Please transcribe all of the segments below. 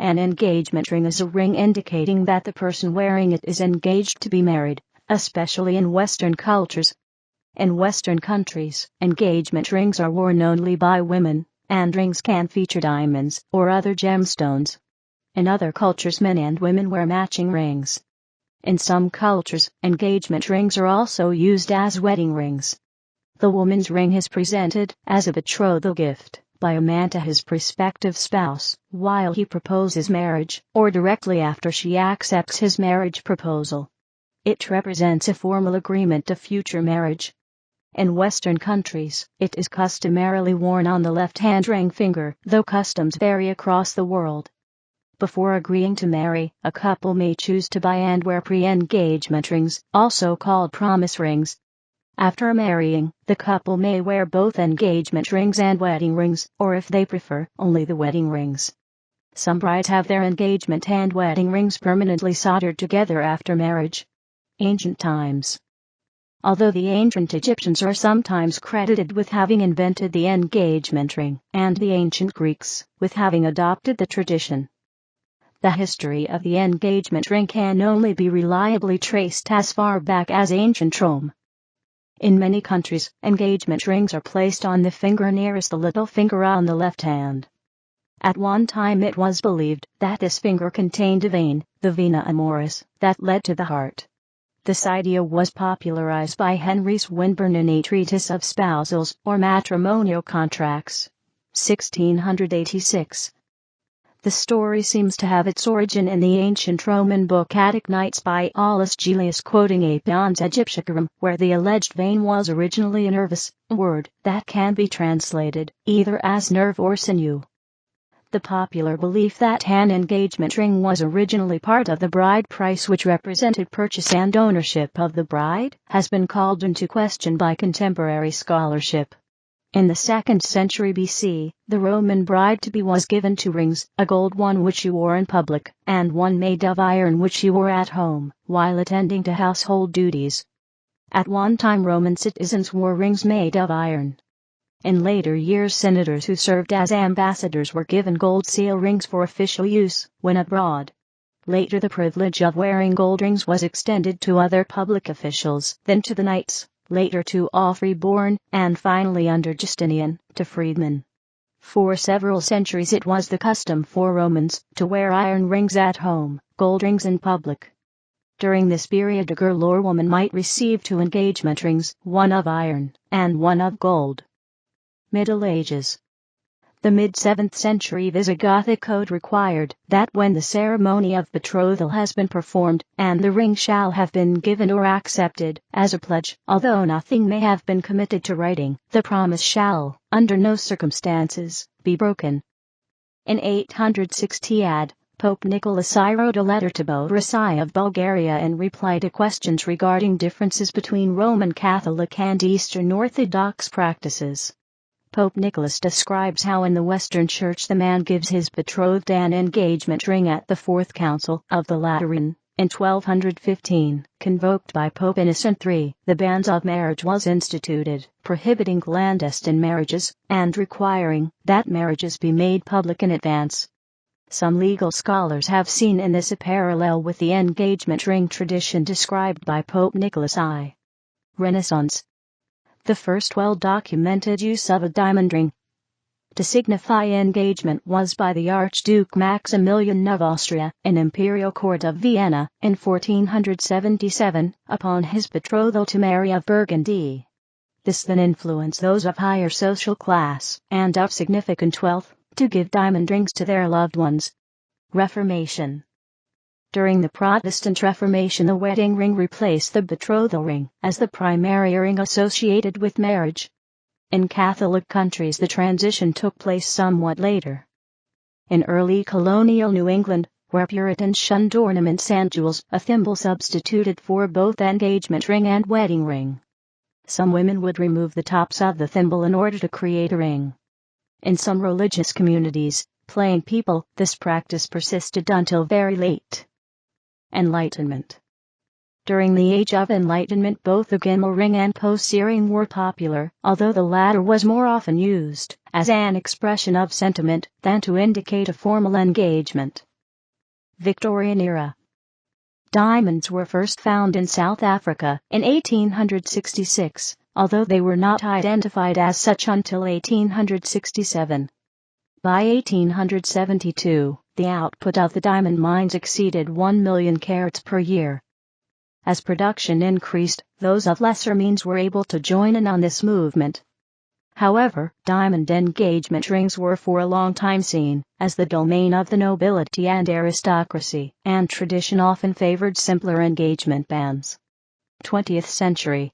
An engagement ring is a ring indicating that the person wearing it is engaged to be married, especially in Western cultures. In Western countries, engagement rings are worn only by women, and rings can feature diamonds or other gemstones. In other cultures, men and women wear matching rings. In some cultures, engagement rings are also used as wedding rings. The woman's ring is presented as a betrothal gift by a man to his prospective spouse, while he proposes marriage, or directly after she accepts his marriage proposal. It represents a formal agreement to future marriage. In Western countries, it is customarily worn on the left-hand ring finger, though customs vary across the world. Before agreeing to marry, a couple may choose to buy and wear pre-engagement rings, also called promise rings. After marrying, the couple may wear both engagement rings and wedding rings, or if they prefer, only the wedding rings. Some brides have their engagement and wedding rings permanently soldered together after marriage. Ancient times. Although the ancient Egyptians are sometimes credited with having invented the engagement ring, and the ancient Greeks with having adopted the tradition, the history of the engagement ring can only be reliably traced as far back as ancient Rome. In many countries, engagement rings are placed on the finger nearest the little finger on the left hand. At one time it was believed that this finger contained a vein, the vena amoris, that led to the heart. This idea was popularized by Henry Swinburne in a treatise of Spousals, or Matrimonial contracts, 1686. The story seems to have its origin in the ancient Roman book Aegyptiacorum by Aulus Gellius, quoting Apion's Aegyptiacorum, where the alleged vein was originally a nervus, a word that can be translated either as nerve or sinew. The popular belief that an engagement ring was originally part of the bride price, which represented purchase and ownership of the bride, has been called into question by contemporary scholarship. In the 2nd century BC, the Roman bride-to-be was given 2 rings, a gold one which she wore in public, and one made of iron which she wore at home, while attending to household duties. At one time Roman citizens wore rings made of iron. In later years, senators who served as ambassadors were given gold seal rings for official use when abroad. Later the privilege of wearing gold rings was extended to other public officials, then to the knights, later to all freeborn, and finally under Justinian, to freedmen. For several centuries it was the custom for Romans to wear iron rings at home, gold rings in public. During this period a girl or woman might receive 2 engagement rings, one of iron, and one of gold. Middle Ages. The mid-7th century Visigothic code required that when the ceremony of betrothal has been performed, and the ring shall have been given or accepted as a pledge, although nothing may have been committed to writing, the promise shall, under no circumstances, be broken. In 860 AD, Pope Nicholas I wrote a letter to Boris I of Bulgaria in reply to questions regarding differences between Roman Catholic and Eastern Orthodox practices. Pope Nicholas describes how in the Western Church the man gives his betrothed an engagement ring at the Fourth Council of the Lateran, in 1215, convoked by Pope Innocent III. The ban of marriage was instituted, prohibiting clandestine marriages, and requiring that marriages be made public in advance. Some legal scholars have seen in this a parallel with the engagement ring tradition described by Pope Nicholas I. Renaissance. The first well-documented use of a diamond ring to signify engagement was by the Archduke Maximilian of Austria, in Imperial Court of Vienna, in 1477, upon his betrothal to Mary of Burgundy. This then influenced those of higher social class, and of significant wealth, to give diamond rings to their loved ones. Reformation. During the Protestant Reformation the wedding ring replaced the betrothal ring as the primary ring associated with marriage. In Catholic countries the transition took place somewhat later. In early colonial New England, where Puritans shunned ornaments and jewels, a thimble substituted for both engagement ring and wedding ring. Some women would remove the tops of the thimble in order to create a ring. In some religious communities, plain people, this practice persisted until very late. Enlightenment. During the Age of Enlightenment both the gimel ring and posy ring were popular, although the latter was more often used as an expression of sentiment than to indicate a formal engagement. Victorian era. Diamonds were first found in South Africa in 1866, although they were not identified as such until 1867. By 1872, the output of the diamond mines exceeded 1 million carats per year. As production increased, those of lesser means were able to join in on this movement. However, diamond engagement rings were for a long time seen as the domain of the nobility and aristocracy, and tradition often favored simpler engagement bands. 20th century.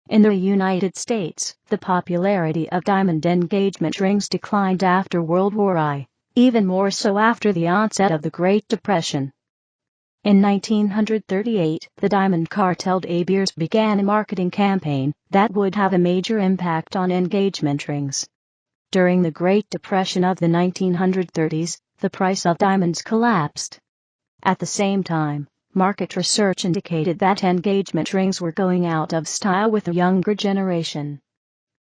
In the United States, the popularity of diamond engagement rings declined after World War I, even more so after the onset of the Great Depression. In 1938, the diamond cartel De Beers began a marketing campaign that would have a major impact on engagement rings. During the Great Depression of the 1930s, the price of diamonds collapsed. At the same time, market research indicated that engagement rings were going out of style with the younger generation.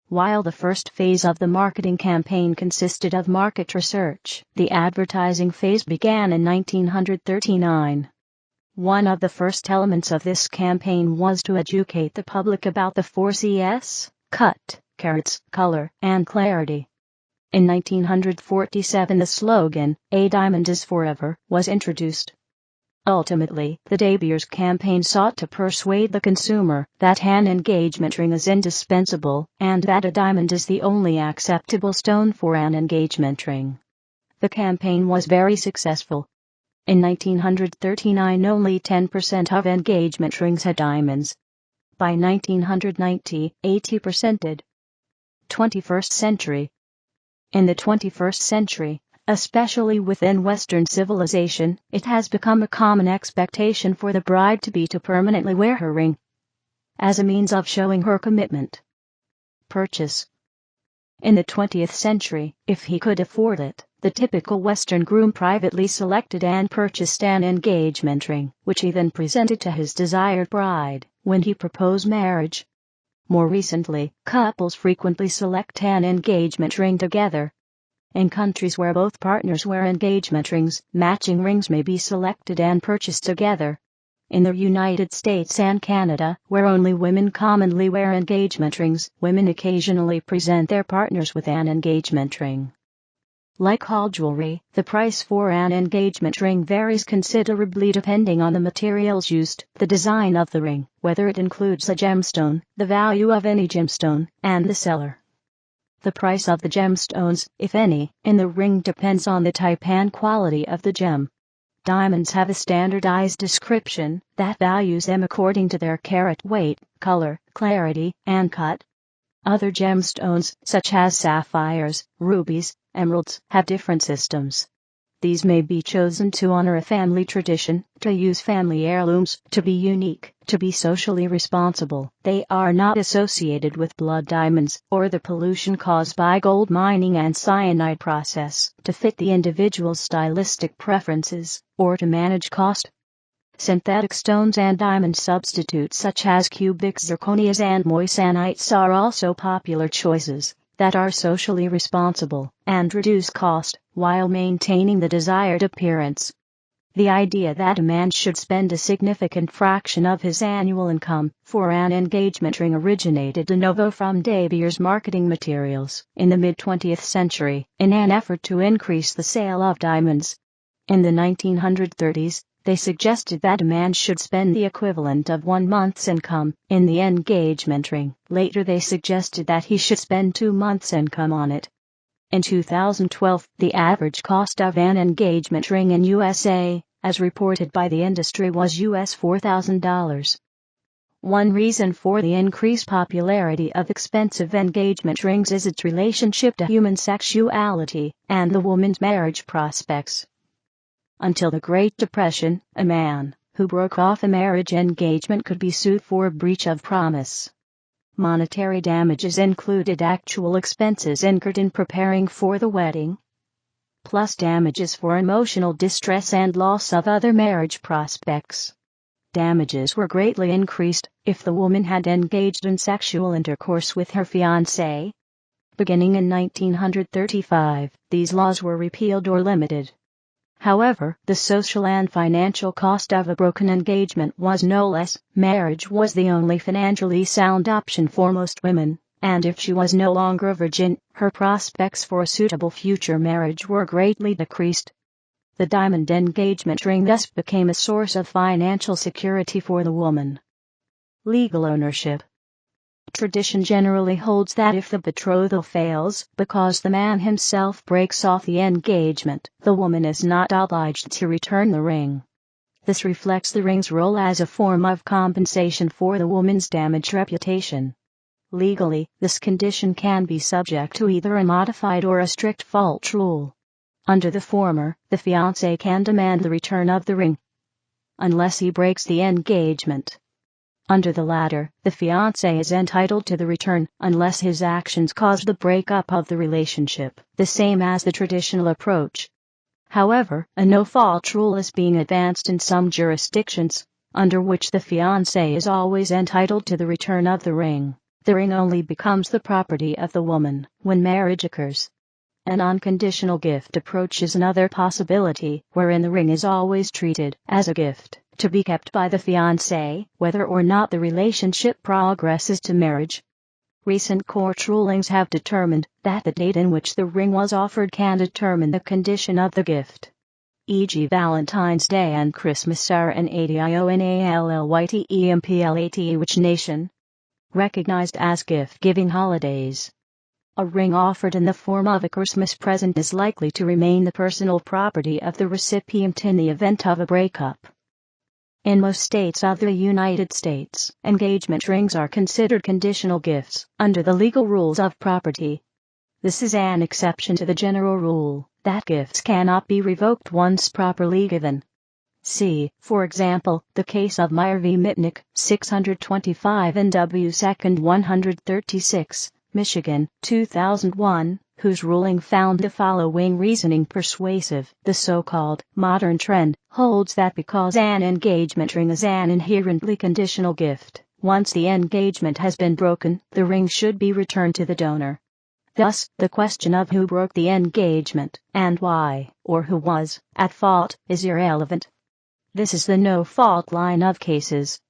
While the first phase of the marketing campaign consisted of market research, the advertising phase began in 1939. One of the first elements of this campaign was to educate the public about the 4 Cs: cut, carats, color, and clarity. In 1947, the slogan, "A diamond is forever," was introduced. Ultimately, the De Beers campaign sought to persuade the consumer that an engagement ring is indispensable, and that a diamond is the only acceptable stone for an engagement ring. The campaign was very successful. In 1939, only 10% of engagement rings had diamonds. By 1990, 80% did. 21st century. In the 21st century, especially within Western civilization, it has become a common expectation for the bride-to-be to permanently wear her ring as a means of showing her commitment. Purchase. In the 20th century, if he could afford it, the typical Western groom privately selected and purchased an engagement ring, which he then presented to his desired bride when he proposed marriage. More recently, couples frequently select an engagement ring together. In countries where both partners wear engagement rings, matching rings may be selected and purchased together. In the United States and Canada, where only women commonly wear engagement rings, women occasionally present their partners with an engagement ring. Like all jewelry, the price for an engagement ring varies considerably depending on the materials used, the design of the ring, whether it includes a gemstone, the value of any gemstone, and the seller. The price of the gemstones, if any, in the ring depends on the type and quality of the gem. Diamonds have a standardized description that values them according to their carat weight, color, clarity, and cut. Other gemstones, such as sapphires, rubies, emeralds, have different systems. These may be chosen to honor a family tradition, to use family heirlooms, to be unique, to be socially responsible. They are not associated with blood diamonds, or the pollution caused by gold mining and cyanide process, to fit the individual's stylistic preferences, or to manage cost. Synthetic stones and diamond substitutes such as cubic zirconias and moissanites are also popular choices that are socially responsible and reduce cost while maintaining the desired appearance. The idea that a man should spend a significant fraction of his annual income for an engagement ring originated de novo from De Beers marketing materials in the mid-20th century in an effort to increase the sale of diamonds. In the 1930s, they suggested that a man should spend the equivalent of 1 month's income in the engagement ring. Later they suggested that he should spend 2 months' income on it. In 2012, the average cost of an engagement ring in USA, as reported by the industry, was US $4,000. One reason for the increased popularity of expensive engagement rings is its relationship to human sexuality and the woman's marriage prospects. Until the Great Depression, a man who broke off a marriage engagement could be sued for breach of promise. Monetary damages included actual expenses incurred in preparing for the wedding, plus damages for emotional distress and loss of other marriage prospects. Damages were greatly increased if the woman had engaged in sexual intercourse with her fiancé. Beginning in 1935, these laws were repealed or limited. However, the social and financial cost of a broken engagement was no less. Marriage was the only financially sound option for most women, and if she was no longer a virgin, her prospects for a suitable future marriage were greatly decreased. The diamond engagement ring thus became a source of financial security for the woman. Legal ownership. Tradition generally holds that if the betrothal fails because the man himself breaks off the engagement, the woman is not obliged to return the ring. This reflects the ring's role as a form of compensation for the woman's damaged reputation. Legally, this condition can be subject to either a modified or a strict fault rule. Under the former, the fiancé can demand the return of the ring, unless he breaks the engagement. Under the latter, the fiancé is entitled to the return, unless his actions cause the breakup of the relationship, the same as the traditional approach. However, a no-fault rule is being advanced in some jurisdictions, under which the fiancé is always entitled to the return of the ring. The ring only becomes the property of the woman when marriage occurs. An unconditional gift approach is another possibility, wherein the ring is always treated as a gift, to be kept by the fiancé, whether or not the relationship progresses to marriage. Recent court rulings have determined that the date in which the ring was offered can determine the condition of the gift. E.g. Valentine's Day and Christmas are an ADIONALLYTEMPLATE which nation recognized as gift-giving holidays. A ring offered in the form of a Christmas present is likely to remain the personal property of the recipient in the event of a breakup. In most states of the United States, engagement rings are considered conditional gifts under the legal rules of property. This is an exception to the general rule that gifts cannot be revoked once properly given. See, for example, the case of Meyer v. Mitnick, 625 N.W. 2nd 136, Michigan, 2001, whose ruling found the following reasoning persuasive. The so-called modern trend holds that because an engagement ring is an inherently conditional gift, once the engagement has been broken, the ring should be returned to the donor. Thus, the question of who broke the engagement, and why, or who was at fault, is irrelevant. This is the no-fault line of cases.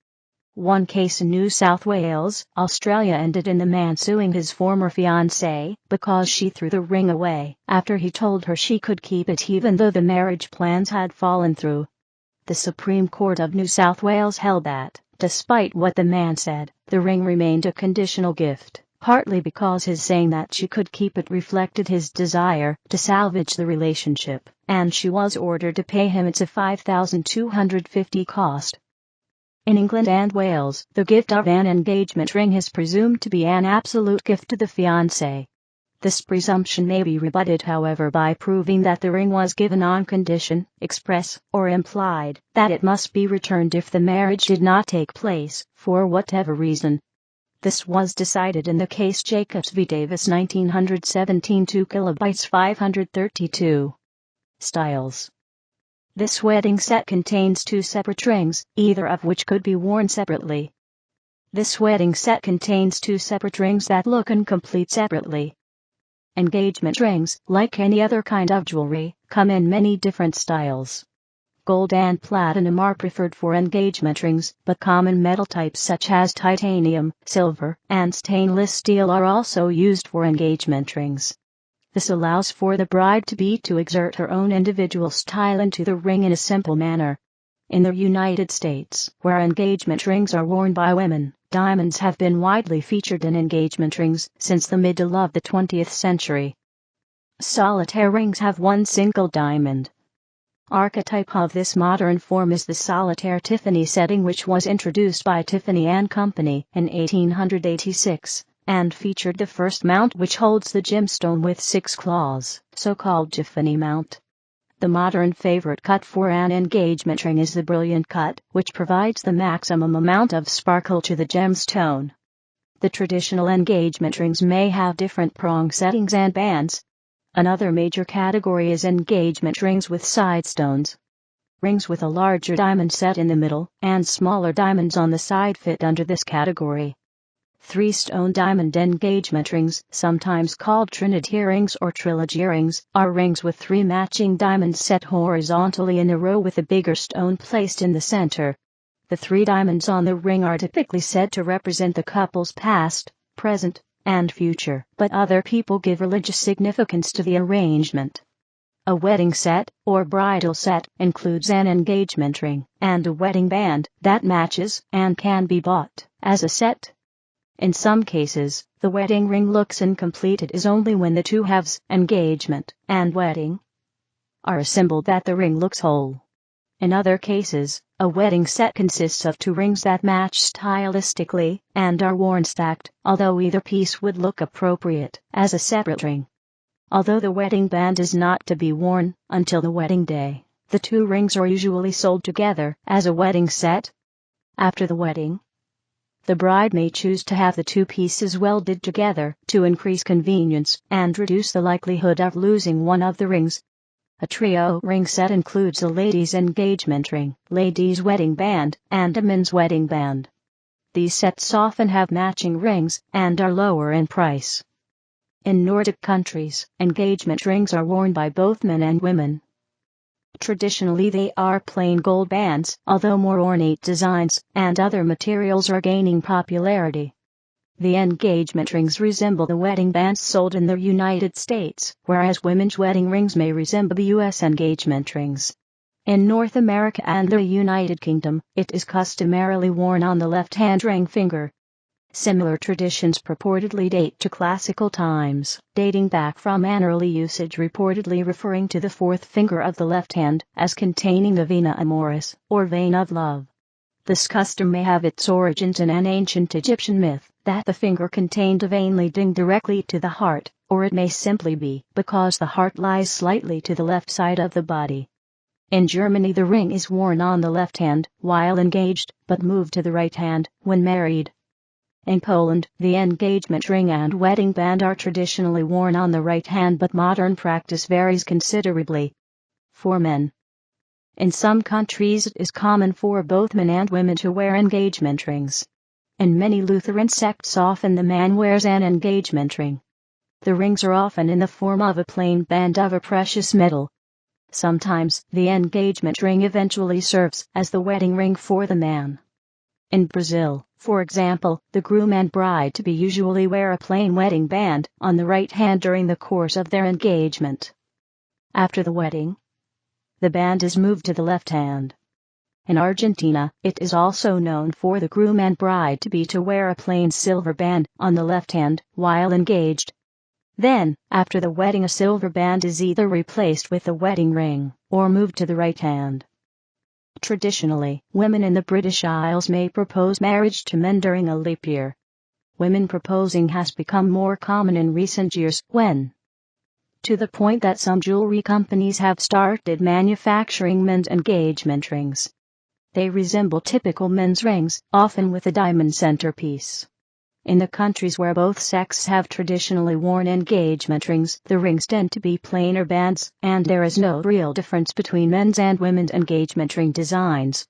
One case in New South Wales, Australia ended in the man suing his former fiancée because she threw the ring away after he told her she could keep it even though the marriage plans had fallen through. The Supreme Court of New South Wales held that, despite what the man said, the ring remained a conditional gift, partly because his saying that she could keep it reflected his desire to salvage the relationship, and she was ordered to pay him its $5,250 cost. In England and Wales, the gift of an engagement ring is presumed to be an absolute gift to the fiancé. This presumption may be rebutted, however, by proving that the ring was given on condition, express or implied, that it must be returned if the marriage did not take place, for whatever reason. This was decided in the case Jacobs v. Davis 1917 2 kilobytes 532. Styles. This wedding set contains 2 separate rings, either of which could be worn separately. This wedding set contains 2 separate rings that look and complete separately. Engagement rings, like any other kind of jewelry, come in many different styles. Gold and platinum are preferred for engagement rings, but common metal types such as titanium, silver, and stainless steel are also used for engagement rings. This allows for the bride-to-be to exert her own individual style into the ring in a simple manner. In the United States, where engagement rings are worn by women, diamonds have been widely featured in engagement rings since the middle of the 20th century. Solitaire rings have one single diamond. Archetype of this modern form is the solitaire Tiffany setting, which was introduced by Tiffany & Company in 1886. And featured the first mount, which holds the gemstone with 6 claws, so-called Tiffany mount. The modern favorite cut for an engagement ring is the brilliant cut, which provides the maximum amount of sparkle to the gemstone. The traditional engagement rings may have different prong settings and bands. Another major category is engagement rings with side stones. Rings with a larger diamond set in the middle and smaller diamonds on the side fit under this category. Three-stone diamond engagement rings, sometimes called trinity rings or trilogy rings, are rings with three matching diamonds set horizontally in a row with a bigger stone placed in the center. The three diamonds on the ring are typically said to represent the couple's past, present, and future, but other people give religious significance to the arrangement. A wedding set, or bridal set, includes an engagement ring and a wedding band that matches and can be bought as a set. In some cases, the wedding ring looks incomplete. It is only when the two halves, engagement and wedding, are assembled that the ring looks whole. In other cases, a wedding set consists of two rings that match stylistically and are worn stacked, although either piece would look appropriate as a separate ring. Although the wedding band is not to be worn until the wedding day, the two rings are usually sold together as a wedding set. After the wedding, the bride may choose to have the two pieces welded together to increase convenience and reduce the likelihood of losing one of the rings. A trio ring set includes a lady's engagement ring, lady's wedding band, and a men's wedding band. These sets often have matching rings and are lower in price. In Nordic countries, engagement rings are worn by both men and women. Traditionally they are plain gold bands, although more ornate designs and other materials are gaining popularity. The engagement rings resemble the wedding bands sold in the United States, whereas women's wedding rings may resemble the U.S. engagement rings. In North America and the United Kingdom, it is customarily worn on the left-hand ring finger. Similar traditions purportedly date to classical times, dating back from an early usage reportedly referring to the fourth finger of the left hand as containing the vena amoris, or vein of love. This custom may have its origins in an ancient Egyptian myth that the finger contained a vein leading directly to the heart, or it may simply be because the heart lies slightly to the left side of the body. In Germany the ring is worn on the left hand while engaged, but moved to the right hand when married. In Poland, the engagement ring and wedding band are traditionally worn on the right hand, but modern practice varies considerably. For men, in some countries it is common for both men and women to wear engagement rings. In many Lutheran sects often the man wears an engagement ring. The rings are often in the form of a plain band of a precious metal. Sometimes the engagement ring eventually serves as the wedding ring for the man. In Brazil, for example, the groom and bride-to-be usually wear a plain wedding band on the right hand during the course of their engagement. After the wedding, the band is moved to the left hand. In Argentina, it is also known for the groom and bride-to-be to wear a plain silver band on the left hand while engaged. Then, after the wedding, a silver band is either replaced with a wedding ring or moved to the right hand. Traditionally, women in the British Isles may propose marriage to men during a leap year. Women proposing has become more common in recent years to the point that some jewelry companies have started manufacturing men's engagement rings. They resemble typical men's rings, often with a diamond centerpiece. In the countries where both sexes have traditionally worn engagement rings, the rings tend to be plainer bands, and there is no real difference between men's and women's engagement ring designs.